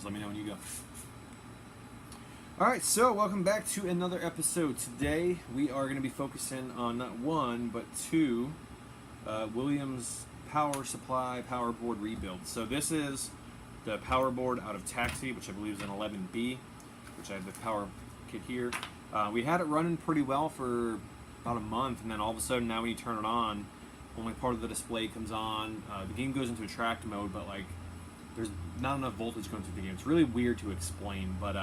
Let me know when you go. Alright, so welcome back to another episode. Today we are going to be focusing on not one, but two Williams power supply power board rebuilds. So this is the power board out of Taxi, which I believe is an 11B, which I have the power kit here. We had it running pretty well for about a month, and then all of a sudden now when you turn it on, only part of the display comes on. The game goes into attract mode, but like there's not enough voltage going through the game. It's really weird to explain, but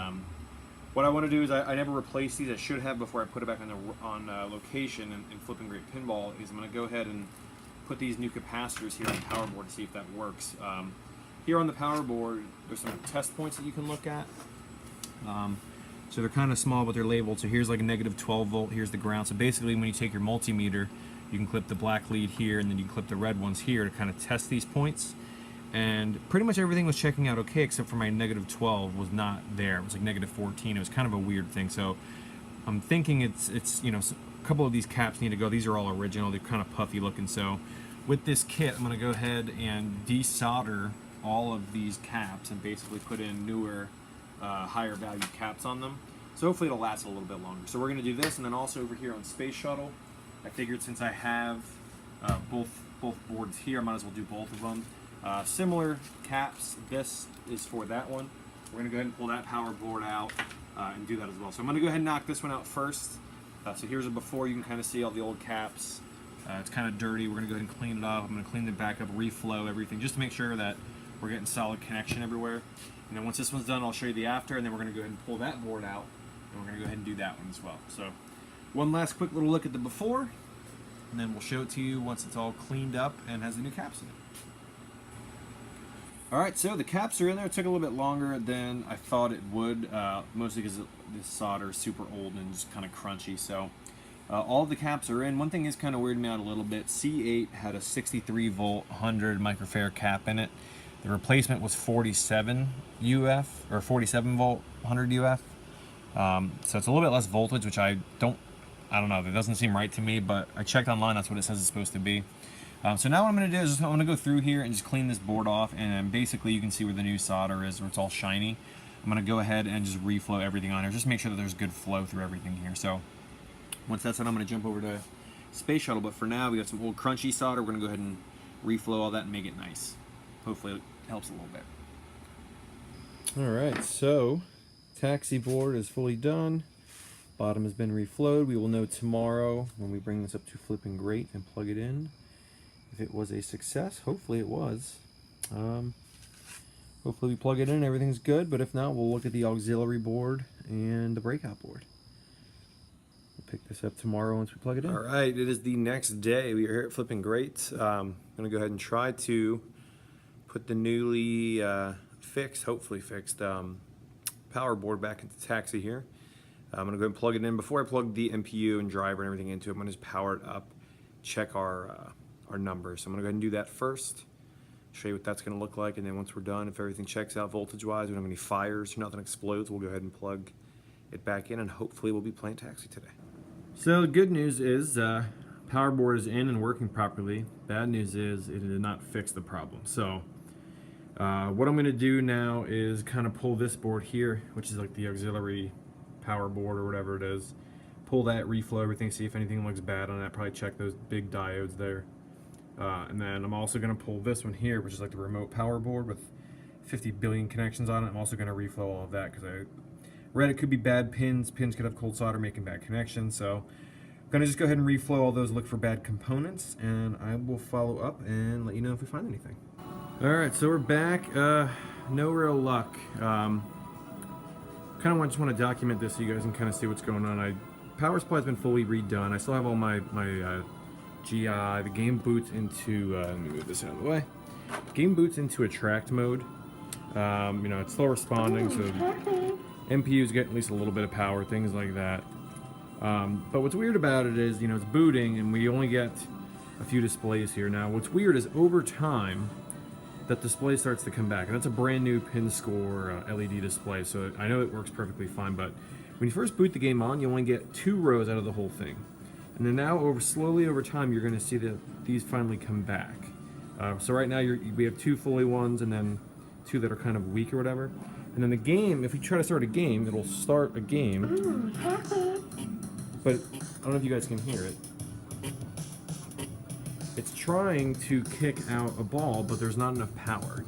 what I want to do is I never replaced these. I should have before I put it back on location in Flipping Great Pinball. Is I'm going to go ahead and put these new capacitors here on the power board to see if that works. Here on the power board, there's some test points that you can look at. So they're kind of small, but they're labeled. So here's like a negative 12 volt. Here's the ground. So basically, when you take your multimeter, you can clip the black lead here, and then you can clip the red ones here to kind of test these points. And pretty much everything was checking out okay, except for my negative 12 was not there. It was like negative 14. It was kind of a weird thing. So I'm thinking it's you know, a couple of these caps need to go. These are all original. They're kind of puffy looking. So with this kit, I'm going to go ahead and desolder all of these caps and basically put in newer, higher value caps on them. So hopefully it'll last a little bit longer. So we're going to do this, and then also over here on Space Shuttle, I figured since I have both boards here, I might as well do both of them. Similar caps. This is for that one. We're going to go ahead and pull that power board out and do that as well. So I'm going to go ahead and knock this one out first. So here's a before. You can kind of see all the old caps. It's kind of dirty. We're going to go ahead and clean it up. I'm going to clean it back up, reflow everything, just to make sure that we're getting solid connection everywhere. And then once this one's done, I'll show you the after, and then we're going to go ahead and pull that board out, and we're going to go ahead and do that one as well. So one last quick little look at the before, and then we'll show it to you once it's all cleaned up and has the new caps in it. Alright, so the caps are in there. It took a little bit longer than I thought it would, mostly because this solder is super old and just kind of crunchy. So all of the caps are in. One thing is kind of weirding me out a little bit. C8 had a 63 volt 100 microfarad cap in it. The replacement was 47 UF, or 47 volt 100 UF. So it's a little bit less voltage, which I don't know, that doesn't seem right to me, but I checked online, that's what it says it's supposed to be. So now what I'm going to do is I'm going to go through here and just clean this board off, and basically you can see where the new solder is, where it's all shiny. I'm going to go ahead and just reflow everything on here, just make sure that there's good flow through everything here. So once that's done, I'm going to jump over to Space Shuttle, but for now we got some old crunchy solder. We're going to go ahead and reflow all that and make it nice. Hopefully it helps a little bit. Alright, so Taxi board is fully done. Bottom has been reflowed. We will know tomorrow when we bring this up to Flipping Great and plug it in if it was a success. Hopefully it was. Hopefully we plug it in and everything's good, but if not, we'll look at the auxiliary board and the breakout board. We'll pick this up tomorrow once we plug it in. Alright, it is the next day. We are here at Flipping Great. I'm going to go ahead and try to put the newly hopefully fixed power board back into Taxi here. I'm going to go ahead and plug it in. Before I plug the MPU and driver and everything into it, I'm going to just power it up, check our numbers. So I'm going to go ahead and do that first, show you what that's going to look like, and then once we're done, if everything checks out voltage-wise, we don't have any fires, nothing explodes, we'll go ahead and plug it back in, and hopefully we'll be playing Taxi today. So the good news is power board is in and working properly. Bad news is it did not fix the problem. So what I'm going to do now is kind of pull this board here, which is like the auxiliary power board or whatever it is, pull that, reflow everything, see if anything looks bad on it, probably check those big diodes there. And then I'm also going to pull this one here, which is like the remote power board with 50 billion connections on it. I'm also going to reflow all of that because I read it could be bad pins. Pins could have cold solder making bad connections. So I'm going to just go ahead and reflow all those, look for bad components, and I will follow up and let you know if we find anything. Alright, so we're back. No real luck. Kind of just want to document this so you guys can kind of see what's going on. Power supply's been fully redone. I still have all my GI. The game boots into, let me move this out of the way. The game boots into attract mode. You know, it's slow responding, so MPU's getting at least a little bit of power, things like that. But what's weird about it is, you know, it's booting and we only get a few displays here. Now, what's weird is over time, that display starts to come back. And that's a brand new pin score LED display, so I know it works perfectly fine, but when you first boot the game on, you only get 2 rows out of the whole thing. And then now, slowly over time, you're going to see that these finally come back. So right now, we have 2 fully ones and then 2 that are kind of weak or whatever. And then the game, if we try to start a game, it'll start a game. But I don't know if you guys can hear it. It's trying to kick out a ball, but there's not enough power.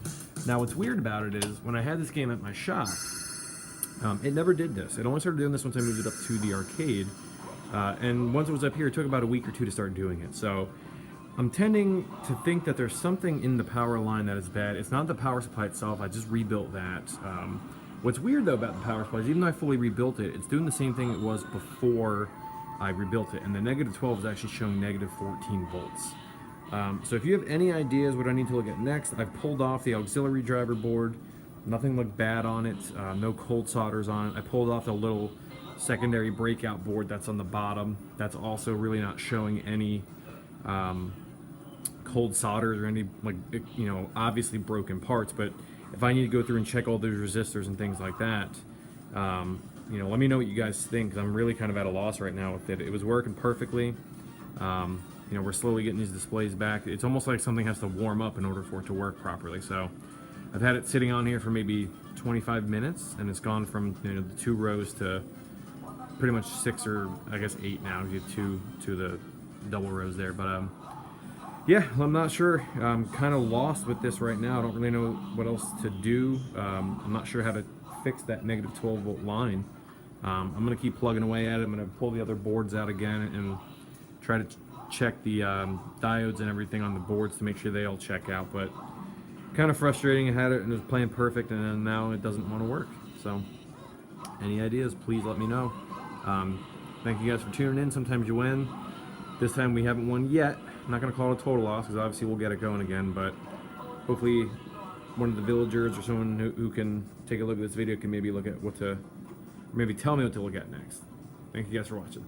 Now what's weird about it is, when I had this game at my shop, it never did this. It only started doing this once I moved it up to the arcade. And once it was up here, it took about a week or two to start doing it. So I'm tending to think that there's something in the power line that is bad. It's not the power supply itself. I just rebuilt that. What's weird though about the power supply is, even though I fully rebuilt it, it's doing the same thing it was before I rebuilt it. And the negative 12 is actually showing negative 14 volts. So if you have any ideas what I need to look at next, I've pulled off the auxiliary driver board. Nothing looked bad on it. No cold solders on it. I pulled off the little secondary breakout board that's on the bottom. That's also really not showing any cold solders or any, like, you know, obviously broken parts. But if I need to go through and check all those resistors and things like that, you know, let me know what you guys think, because I'm really kind of at a loss right now with it. It was working perfectly. You know, we're slowly getting these displays back. It's almost like something has to warm up in order for it to work properly. So I've had it sitting on here for maybe 25 minutes, and it's gone from, you know, the 2 rows to pretty much 6 or I guess 8 now. You have two of the double rows there. But yeah, I'm not sure. I'm kind of lost with this right now. I don't really know what else to do. I'm not sure how to fix that negative 12 volt line. I'm gonna keep plugging away at it. I'm gonna pull the other boards out again and try to check the diodes and everything on the boards to make sure they all check out. But kind of frustrating. I had it and it was playing perfect, and then now it doesn't want to work. So any ideas, please let me know. Thank you guys for tuning in. Sometimes you win. This time we haven't won yet. I'm not going to call it a total loss, because obviously we'll get it going again, but hopefully one of the villagers or someone who can take a look at this video can maybe look at what to, maybe tell me what to look at next. Thank you guys for watching.